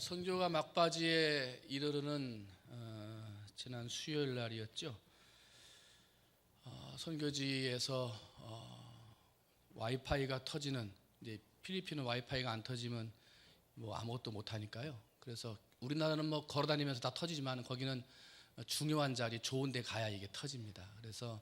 선교가 막바지에 이르르는 지난 수요일 날이었죠. 선교지에서 와이파이가 터지는, 이제 필리핀은 와이파이가 안 터지면 뭐 아무것도 못 하니까요. 그래서 우리나라는 뭐 걸어다니면서 다 터지지만 거기는 중요한 자리, 좋은 데 가야 이게 터집니다. 그래서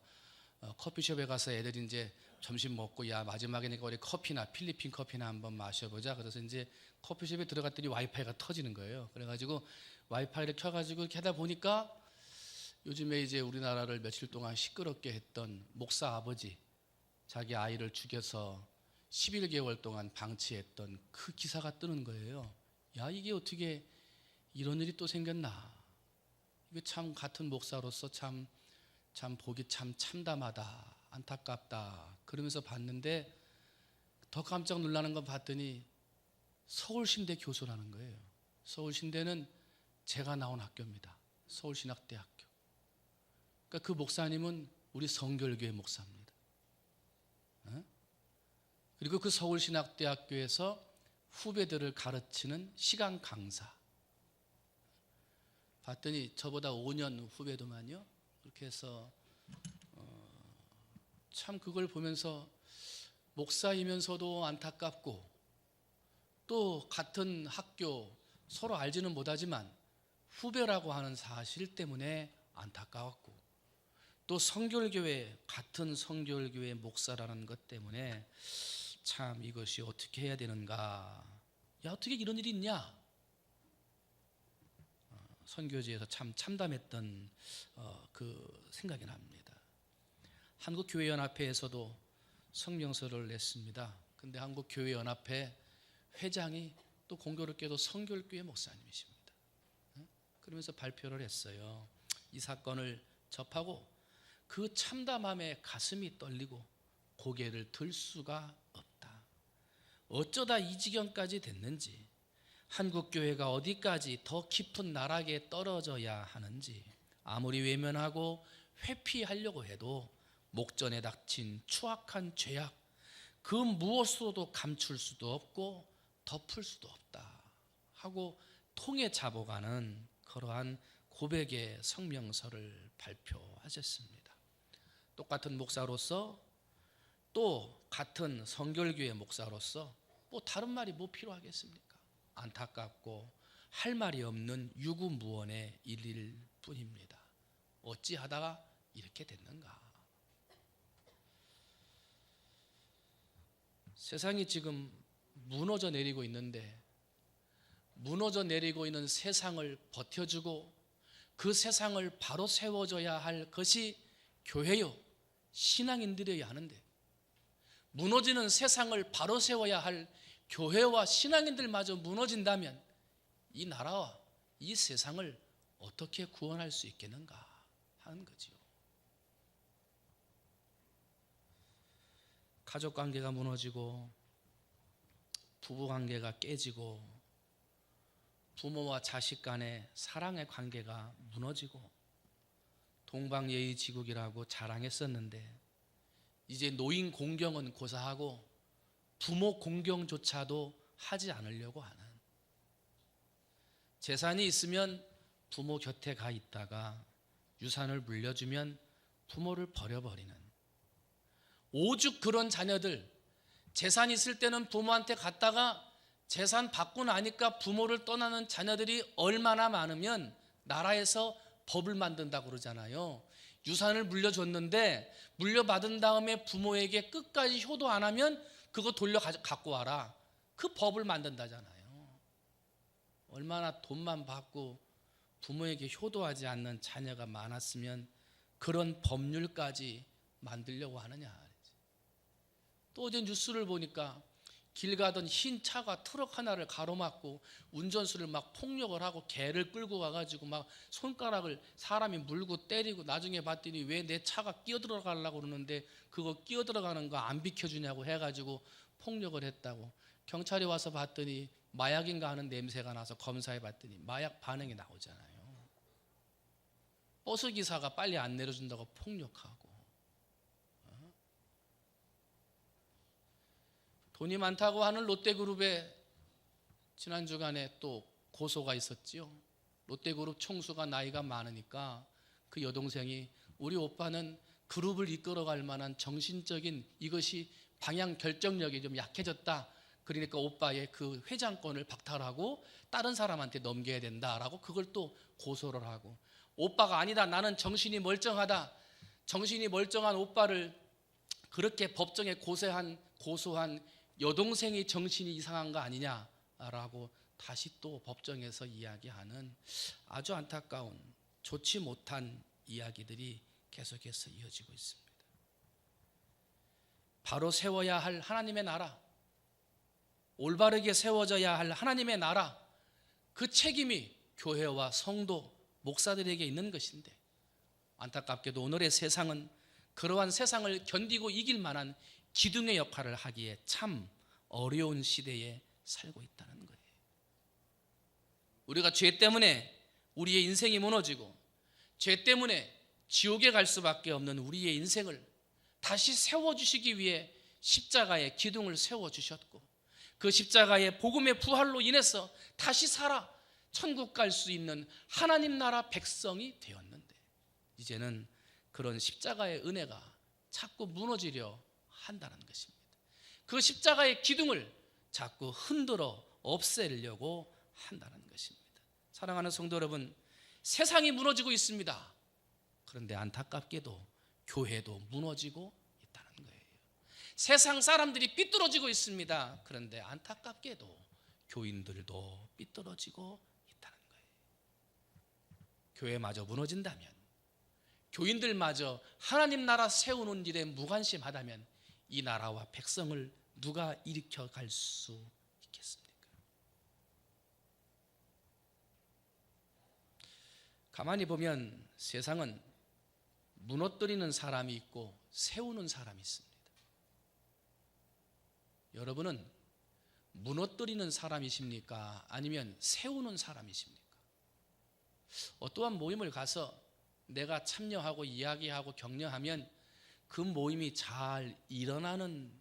커피숍에 가서 애들이 이제 점심 먹고, 야 마지막이니까 우리 커피나 필리핀 커피나 한번 마셔보자. 그래서 이제 커피숍에 들어갔더니 와이파이가 터지는 거예요. 그래가지고 와이파이를 켜가지고 이렇게 하다 보니까 요즘에 이제 우리나라를 며칠 동안 시끄럽게 했던 목사 아버지, 자기 아이를 죽여서 11개월 동안 방치했던 그 기사가 뜨는 거예요. 야, 이게 어떻게 이런 일이 또 생겼나. 이거 참 같은 목사로서 참 보기 참 참담하다, 안타깝다 그러면서 봤는데, 더 깜짝 놀라는 건 봤더니 서울신대 교수라는 거예요. 서울신대는 제가 나온 학교입니다. 서울신학대학교. 그러니까 그 목사님은 우리 성결교회 목사입니다. 그리고 그 서울신학대학교에서 후배들을 가르치는 시간 강사. 봤더니 저보다 5년 후배도만요. 그렇게 해서 참 그걸 보면서 목사이면서도 안타깝고, 또 같은 학교 서로 알지는 못하지만 후배라고 하는 사실 때문에 안타까웠고, 또 성결교회, 같은 성결교회 목사라는 것 때문에 참 이것이 어떻게 해야 되는가. 야, 어떻게 이런 일이 있냐. 선교지에서 참 참담했던 그 생각이 납니다. 한국교회연합회에서도 성명서를 냈습니다. 근데 한국교회연합회 회장이 또 공교롭게도 성결교회 목사님이십니다. 그러면서 발표를 했어요. 이 사건을 접하고 그 참담함에 가슴이 떨리고 고개를 들 수가 없다. 어쩌다 이 지경까지 됐는지, 한국교회가 어디까지 더 깊은 나락에 떨어져야 하는지, 아무리 외면하고 회피하려고 해도 목전에 닥친 추악한 죄악, 그 무엇으로도 감출 수도 없고 덮을 수도 없다 하고 통에 잡아가는 그러한 고백의 성명서를 발표하셨습니다. 똑같은 목사로서, 또 같은 성결교회 목사로서 뭐 다른 말이 뭐 필요하겠습니까? 안타깝고 할 말이 없는 유구무원의 일일 뿐입니다. 어찌하다가 이렇게 됐는가? 세상이 지금 무너져 내리고 있는데, 무너져 내리고 있는 세상을 버텨주고 그 세상을 바로 세워줘야 할 것이 교회요, 신앙인들이어야 하는데, 무너지는 세상을 바로 세워야 할 교회와 신앙인들마저 무너진다면 이 나라와 이 세상을 어떻게 구원할 수 있겠는가 하는 거지요. 가족관계가 무너지고, 부부관계가 깨지고, 부모와 자식 간의 사랑의 관계가 무너지고, 동방예의지국이라고 자랑했었는데 이제 노인 공경은 고사하고 부모 공경조차도 하지 않으려고 하는, 재산이 있으면 부모 곁에 가 있다가 유산을 물려주면 부모를 버려버리는, 오죽 그런 자녀들, 재산 있을 때는 부모한테 갔다가 재산 받고 나니까 부모를 떠나는 자녀들이 얼마나 많으면 나라에서 법을 만든다고 그러잖아요. 유산을 물려줬는데 물려받은 다음에 부모에게 끝까지 효도 안 하면 그거 돌려 갖고 와라. 그 법을 만든다잖아요. 얼마나 돈만 받고 부모에게 효도하지 않는 자녀가 많았으면 그런 법률까지 만들려고 하느냐. 또 어제 뉴스를 보니까 길 가던 흰 차가 트럭 하나를 가로막고 운전수를 막 폭력을 하고 개를 끌고 와가지고 막 손가락을 사람이 물고 때리고, 나중에 봤더니 왜 내 차가 끼어들어가려고 그러는데 그거 끼어들어가는 거 안 비켜주냐고 해가지고 폭력을 했다고. 경찰이 와서 봤더니 마약인가 하는 냄새가 나서 검사해 봤더니 마약 반응이 나오잖아요. 버스기사가 빨리 안 내려준다고 폭력하고, 돈이 많다고 하는 롯데그룹의 지난 주간에 또 고소가 있었지요. 롯데그룹 총수가 나이가 많으니까 그 여동생이 우리 오빠는 그룹을 이끌어갈 만한 정신적인 이것이 방향 결정력이 좀 약해졌다. 그러니까 오빠의 그 회장권을 박탈하고 다른 사람한테 넘겨야 된다라고 그걸 또 고소를 하고, 오빠가 아니다, 나는 정신이 멀쩡하다, 정신이 멀쩡한 오빠를 그렇게 법정에 고소한 여동생이 정신이 이상한 거 아니냐라고 다시 또 법정에서 이야기하는 아주 안타까운, 좋지 못한 이야기들이 계속해서 이어지고 있습니다. 바로 세워야 할 하나님의 나라, 올바르게 세워져야 할 하나님의 나라, 그 책임이 교회와 성도, 목사들에게 있는 것인데, 안타깝게도 오늘의 세상은 그러한 세상을 견디고 이길 만한 기둥의 역할을 하기에 참 어려운 시대에 살고 있다는 거예요. 우리가 죄 때문에 우리의 인생이 무너지고, 죄 때문에 지옥에 갈 수밖에 없는 우리의 인생을 다시 세워주시기 위해 십자가의 기둥을 세워주셨고, 그 십자가의 복음의 부활로 인해서 다시 살아 천국 갈 수 있는 하나님 나라 백성이 되었는데, 이제는 그런 십자가의 은혜가 자꾸 무너지려 한다는 것입니다. 그 십자가의 기둥을 자꾸 흔들어 없애려고 한다는 것입니다. 사랑하는 성도 여러분, 세상이 무너지고 있습니다. 그런데 안타깝게도 교회도 무너지고 있다는 거예요. 세상 사람들이 삐뚤어지고 있습니다. 그런데 안타깝게도 교인들도 삐뚤어지고 있다는 거예요. 교회마저 무너진다면, 교인들마저 하나님 나라 세우는 일에 무관심하다면 이 나라와 백성을 누가 일으켜 갈 수 있겠습니까? 가만히 보면 세상은 무너뜨리는 사람이 있고 세우는 사람이 있습니다. 여러분은 무너뜨리는 사람이십니까? 아니면 세우는 사람이십니까? 어떠한 모임을 가서 내가 참여하고 이야기하고 격려하면 그 모임이 잘 일어나는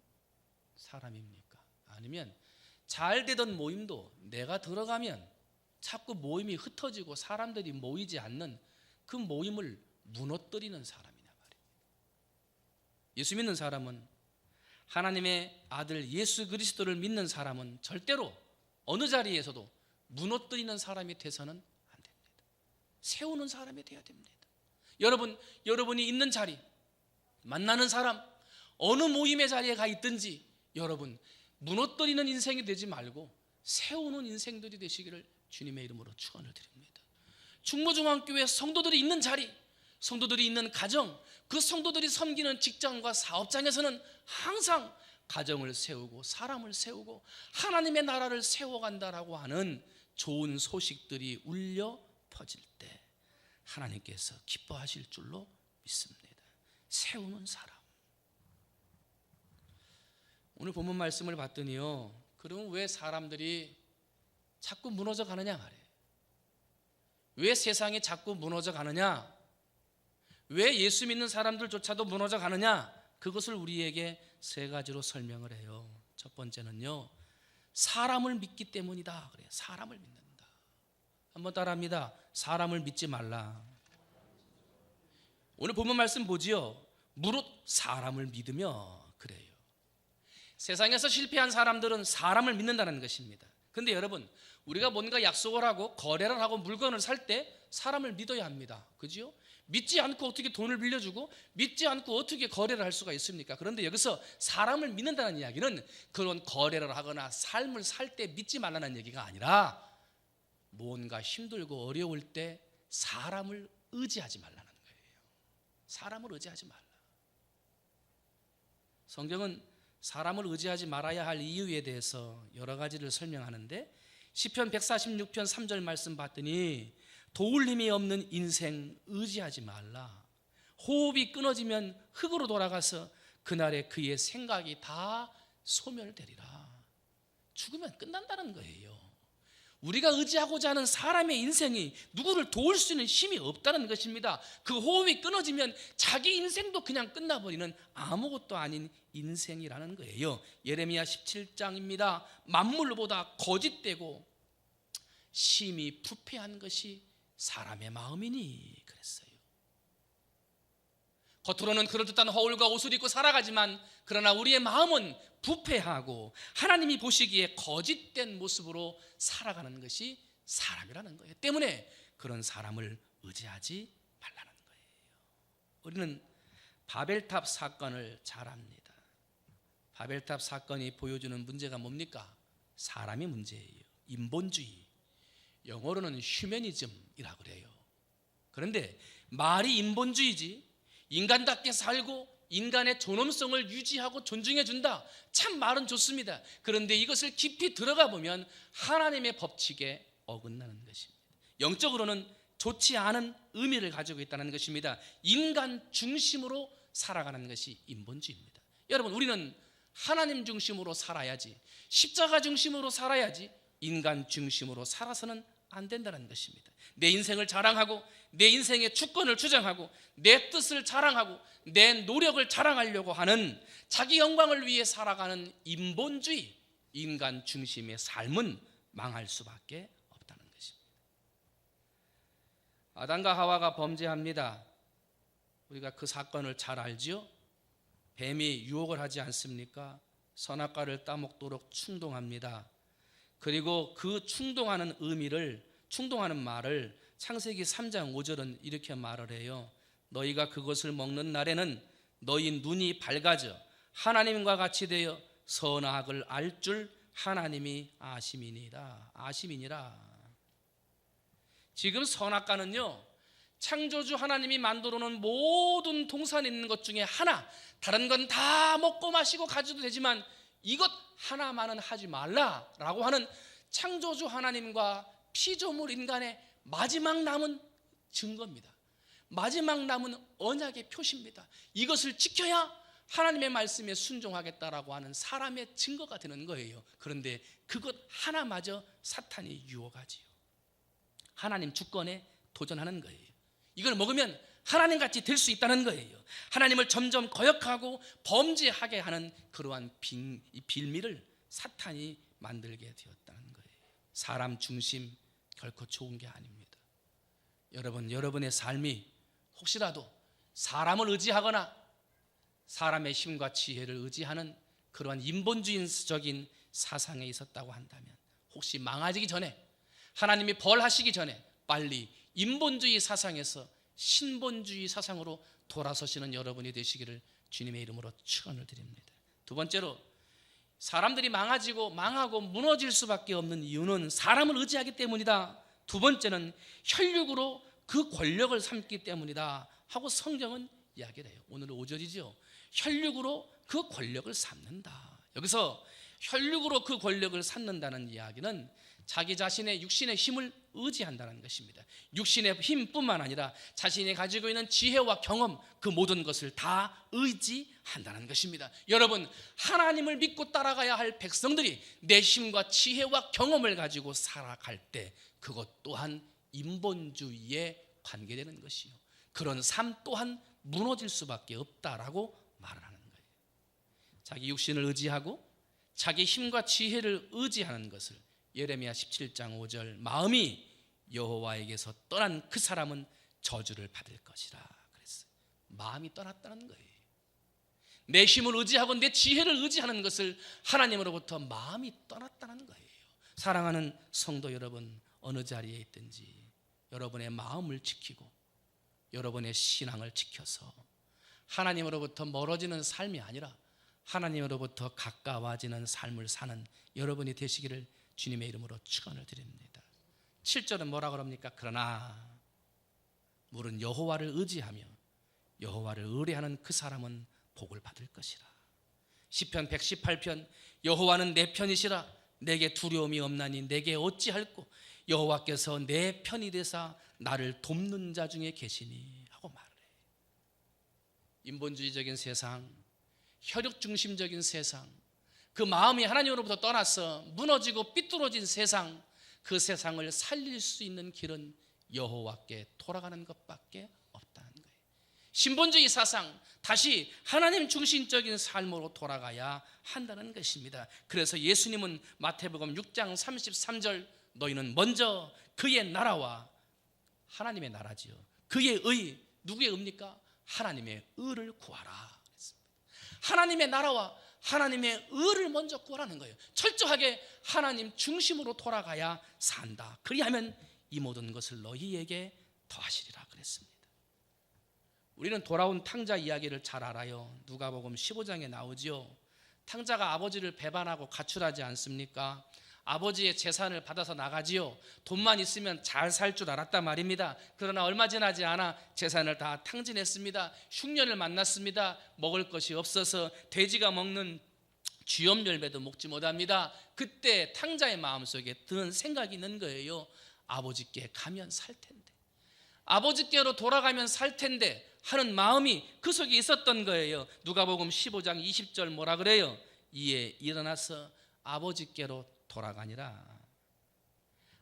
사람입니까? 아니면 잘 되던 모임도 내가 들어가면 자꾸 모임이 흩어지고 사람들이 모이지 않는 그 모임을 무너뜨리는 사람이냐 말입니다. 예수 믿는 사람은, 하나님의 아들 예수 그리스도를 믿는 사람은 절대로 어느 자리에서도 무너뜨리는 사람이 돼서는 안 됩니다. 세우는 사람이 되어야 됩니다. 여러분이 있는 자리, 만나는 사람, 어느 모임의 자리에 가 있든지 여러분 무너뜨리는 인생이 되지 말고 세우는 인생들이 되시기를 주님의 이름으로 축원을 드립니다. 충무중앙교회 성도들이 있는 자리, 성도들이 있는 가정, 그 성도들이 섬기는 직장과 사업장에서는 항상 가정을 세우고 사람을 세우고 하나님의 나라를 세워간다라고 하는 좋은 소식들이 울려 퍼질 때 하나님께서 기뻐하실 줄로 믿습니다. 세우는 사람. 오늘 본문 말씀을 봤더니요, 그럼 왜 사람들이 자꾸 무너져 가느냐 말이에요. 왜 세상이 자꾸 무너져 가느냐, 왜 예수 믿는 사람들조차도 무너져 가느냐, 그것을 우리에게 세 가지로 설명을 해요. 첫 번째는요, 사람을 믿기 때문이다 그래요. 사람을 믿는다. 한번 따라합니다. 사람을 믿지 말라. 오늘 본문 말씀 보지요. 무릇 사람을 믿으며 그래요. 세상에서 실패한 사람들은 사람을 믿는다는 것입니다. 그런데 여러분, 우리가 뭔가 약속을 하고 거래를 하고 물건을 살 때 사람을 믿어야 합니다. 그죠? 믿지 않고 어떻게 돈을 빌려주고 믿지 않고 어떻게 거래를 할 수가 있습니까? 그런데 여기서 사람을 믿는다는 이야기는 그런 거래를 하거나 삶을 살 때 믿지 말라는 얘기가 아니라 뭔가 힘들고 어려울 때 사람을 의지하지 말라는 거예요. 사람을 의지하지 말라. 성경은 사람을 의지하지 말아야 할 이유에 대해서 여러 가지를 설명하는데, 시편 146편 3절 말씀 봤더니 도울 힘이 없는 인생 의지하지 말라. 호흡이 끊어지면 흙으로 돌아가서 그날에 그의 생각이 다 소멸되리라. 죽으면 끝난다는 거예요. 우리가 의지하고자 하는 사람의 인생이 누구를 도울 수 있는 힘이 없다는 것입니다. 그 호흡이 끊어지면 자기 인생도 그냥 끝나버리는 아무것도 아닌 인생이라는 거예요. 예레미야 17장입니다. 만물보다 거짓되고 심히 부패한 것이 사람의 마음이니 그랬어요. 겉으로는 그럴듯한 허울과 옷을 입고 살아가지만 그러나 우리의 마음은 부패하고 하나님이 보시기에 거짓된 모습으로 살아가는 것이 사람이라는 거예요. 때문에 그런 사람을 의지하지 말라는 거예요. 우리는 바벨탑 사건을 잘 압니다. 바벨탑 사건이 보여주는 문제가 뭡니까? 사람의 문제예요. 인본주의, 영어로는 휴머니즘이라고 그래요. 그런데 말이 인본주의지, 인간답게 살고 인간의 존엄성을 유지하고 존중해 준다, 참 말은 좋습니다. 그런데 이것을 깊이 들어가 보면 하나님의 법칙에 어긋나는 것입니다. 영적으로는 좋지 않은 의미를 가지고 있다는 것입니다. 인간 중심으로 살아가는 것이 인본주의입니다. 여러분, 우리는 하나님 중심으로 살아야지, 십자가 중심으로 살아야지 인간 중심으로 살아서는 안 된다는 것입니다. 내 인생을 자랑하고 내 인생의 주권을 주장하고 내 뜻을 자랑하고 내 노력을 자랑하려고 하는 자기 영광을 위해 살아가는 인본주의, 인간 중심의 삶은 망할 수밖에 없다는 것입니다. 아담과 하와가 범죄합니다. 우리가 그 사건을 잘 알지요? 뱀이 유혹을 하지 않습니까? 선악과를 따먹도록 충동합니다. 그리고 그 충동하는 말을 창세기 3장 5절은 이렇게 말을 해요. 너희가 그것을 먹는 날에는 너희 눈이 밝아져 하나님과 같이 되어 선악을 알 줄 하나님이 아심이니라. 지금 선악과는요, 창조주 하나님이 만들어 놓은 모든 동산에 있는 것 중에 하나, 다른 건 다 먹고 마시고 가져도 되지만 이것 하나만은 하지 말라라고 하는 창조주 하나님과 피조물 인간의 마지막 남은 증거입니다. 마지막 남은 언약의 표시입니다. 이것을 지켜야 하나님의 말씀에 순종하겠다라고 하는 사람의 증거가 되는 거예요. 그런데 그것 하나마저 사탄이 유혹하지요. 하나님 주권에 도전하는 거예요. 이걸 먹으면 하나님같이 될 수 있다는 거예요. 하나님을 점점 거역하고 범죄하게 하는 그러한 빌미를 사탄이 만들게 되었다는 거예요. 사람 중심 결코 좋은 게 아닙니다. 여러분의 삶이 혹시라도 사람을 의지하거나 사람의 힘과 지혜를 의지하는 그러한 인본주의적인 사상에 있었다고 한다면, 혹시 망하기 전에, 하나님이 벌하시기 전에 빨리 인본주의 사상에서 신본주의 사상으로 돌아서시는 여러분이 되시기를 주님의 이름으로 축원을 드립니다. 두 번째로, 사람들이 망하고 무너질 수밖에 없는 이유는 사람을 의지하기 때문이다. 두 번째는 혈육으로 그 권력을 삼기 때문이다 하고 성경은 이야기를 해요. 오늘은 5절이죠. 혈육으로 그 권력을 삼는다. 여기서 혈육으로 그 권력을 삼는다는 이야기는 자기 자신의 육신의 힘을 의지한다는 것입니다. 육신의 힘뿐만 아니라 자신이 가지고 있는 지혜와 경험, 그 모든 것을 다 의지한다는 것입니다. 여러분, 하나님을 믿고 따라가야 할 백성들이 내 힘과 지혜와 경험을 가지고 살아갈 때 그것 또한 인본주의에 관계되는 것이요, 그런 삶 또한 무너질 수밖에 없다라고 말을 하는 거예요. 자기 육신을 의지하고 자기 힘과 지혜를 의지하는 것을 예레미야 17장 5절, 마음이 여호와에게서 떠난 그 사람은 저주를 받을 것이라 그랬어요. 마음이 떠났다는 거예요. 내 힘을 의지하고 내 지혜를 의지하는 것을 하나님으로부터 마음이 떠났다는 거예요. 사랑하는 성도 여러분, 어느 자리에 있든지 여러분의 마음을 지키고 여러분의 신앙을 지켜서 하나님으로부터 멀어지는 삶이 아니라 하나님으로부터 가까워지는 삶을 사는 여러분이 되시기를 주님의 이름으로 축원을 드립니다. 7절은 뭐라 그럽니까? 그러나 물은 여호와를 의지하며 여호와를 의뢰하는 그 사람은 복을 받을 것이라. 시편 118편, 여호와는 내 편이시라 내게 두려움이 없나니 내게 어찌할꼬, 여호와께서 내 편이 되사 나를 돕는 자 중에 계시니 하고 말을 해요. 인본주의적인 세상, 혈육 중심적인 세상, 그 마음이 하나님으로부터 떠나서 무너지고 삐뚤어진 세상, 그 세상을 살릴 수 있는 길은 여호와께 돌아가는 것밖에 없다는 거예요. 신본주의 사상, 다시 하나님 중심적인 삶으로 돌아가야 한다는 것입니다. 그래서 예수님은 마태복음 6장 33절 너희는 먼저 그의 나라와 하나님의 나라지요. 그의 의, 누구의 의입니까? 하나님의 의를 구하라. 하나님의 나라와 하나님의 의를 먼저 구하라는 거예요. 철저하게 하나님 중심으로 돌아가야 산다. 그리하면 이 모든 것을 너희에게 더하시리라 그랬습니다. 우리는 돌아온 탕자 이야기를 잘 알아요. 누가복음 15장에 나오지요. 탕자가 아버지를 배반하고 가출하지 않습니까? 아버지의 재산을 받아서 나가지요. 돈만 있으면 잘 살 줄 알았단 말입니다. 그러나 얼마 지나지 않아 재산을 다 탕진했습니다. 흉년을 만났습니다. 먹을 것이 없어서 돼지가 먹는 쥐염 열매도 먹지 못합니다. 그때 탕자의 마음속에 드는 생각이 있는 거예요. 아버지께 가면 살 텐데, 아버지께로 돌아가면 살 텐데 하는 마음이 그 속에 있었던 거예요. 누가복음 15장 20절 뭐라 그래요? 이에 일어나서 아버지께로 돌아가니라.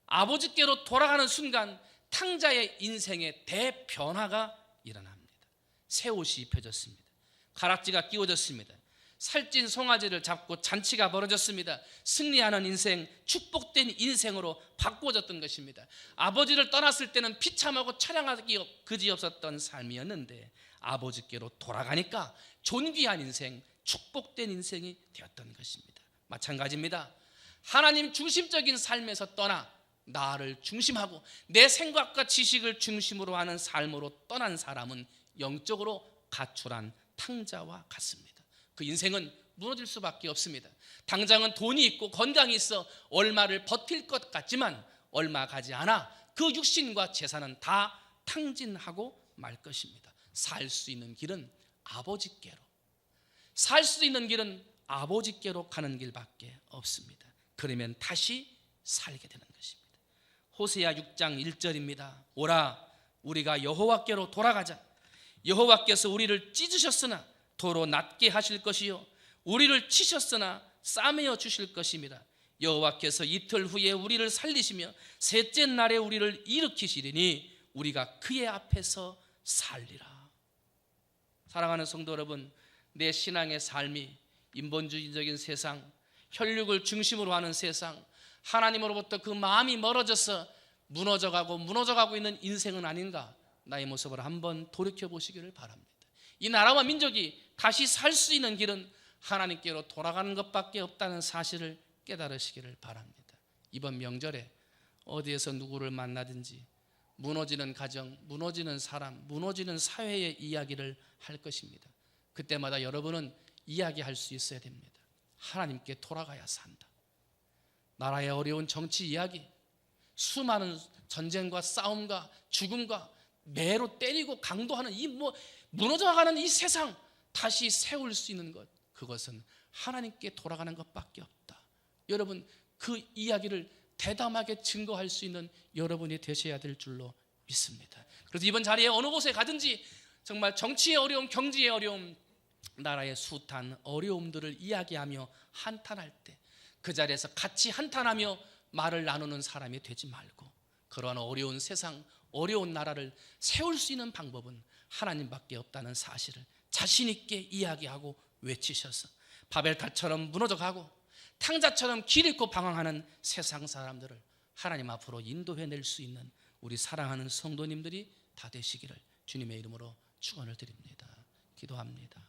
아버지께로 돌아가는 순간 탕자의 인생에 대변화가 일어납니다. 새 옷이 입혀졌습니다. 가락지가 끼워졌습니다. 살찐 송아지를 잡고 잔치가 벌어졌습니다. 승리하는 인생, 축복된 인생으로 바꾸어졌던 것입니다. 아버지를 떠났을 때는 비참하고 처량하기 그지없었던 삶이었는데 아버지께로 돌아가니까 존귀한 인생, 축복된 인생이 되었던 것입니다. 마찬가지입니다. 하나님 중심적인 삶에서 떠나 나를 중심하고 내 생각과 지식을 중심으로 하는 삶으로 떠난 사람은 영적으로 가출한 탕자와 같습니다. 그 인생은 무너질 수밖에 없습니다. 당장은 돈이 있고 건강이 있어 얼마를 버틸 것 같지만 얼마 가지 않아 그 육신과 재산은 다 탕진하고 말 것입니다. 살 수 있는 길은 아버지께로, 살 수 있는 길은 아버지께로 가는 길밖에 없습니다. 그러면 다시 살게 되는 것입니다. 호세아 6장 1절입니다. 오라 우리가 여호와께로 돌아가자. 여호와께서 우리를 찢으셨으나 도로 낮게 하실 것이요 우리를 치셨으나 싸매어 주실 것입니다. 여호와께서 이틀 후에 우리를 살리시며 셋째 날에 우리를 일으키시리니 우리가 그의 앞에서 살리라. 사랑하는 성도 여러분, 내 신앙의 삶이 인본주의적인 세상, 혈육을 중심으로 하는 세상, 하나님으로부터 그 마음이 멀어져서 무너져가고 있는 인생은 아닌가? 나의 모습을 한번 돌이켜보시기를 바랍니다. 이 나라와 민족이 다시 살 수 있는 길은 하나님께로 돌아가는 것밖에 없다는 사실을 깨달으시기를 바랍니다. 이번 명절에 어디에서 누구를 만나든지 무너지는 가정, 무너지는 사람, 무너지는 사회의 이야기를 할 것입니다. 그때마다 여러분은 이야기할 수 있어야 됩니다. 하나님께 돌아가야 산다. 나라의 어려운 정치 이야기, 수많은 전쟁과 싸움과 죽음과 매로 때리고 강도하는 이 무너져가는 이 세상 다시 세울 수 있는 것, 그것은 하나님께 돌아가는 것밖에 없다. 여러분, 그 이야기를 대담하게 증거할 수 있는 여러분이 되셔야 될 줄로 믿습니다. 그래서 이번 자리에 어느 곳에 가든지 정말 정치의 어려움, 경제의 어려움, 나라의 숱한 어려움들을 이야기하며 한탄할 때 그 자리에서 같이 한탄하며 말을 나누는 사람이 되지 말고 그러한 어려운 세상, 어려운 나라를 세울 수 있는 방법은 하나님밖에 없다는 사실을 자신 있게 이야기하고 외치셔서 바벨탑처럼 무너져가고 탕자처럼 길 잃고 방황하는 세상 사람들을 하나님 앞으로 인도해낼 수 있는 우리 사랑하는 성도님들이 다 되시기를 주님의 이름으로 축원을 드립니다. 기도합니다.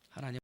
하나님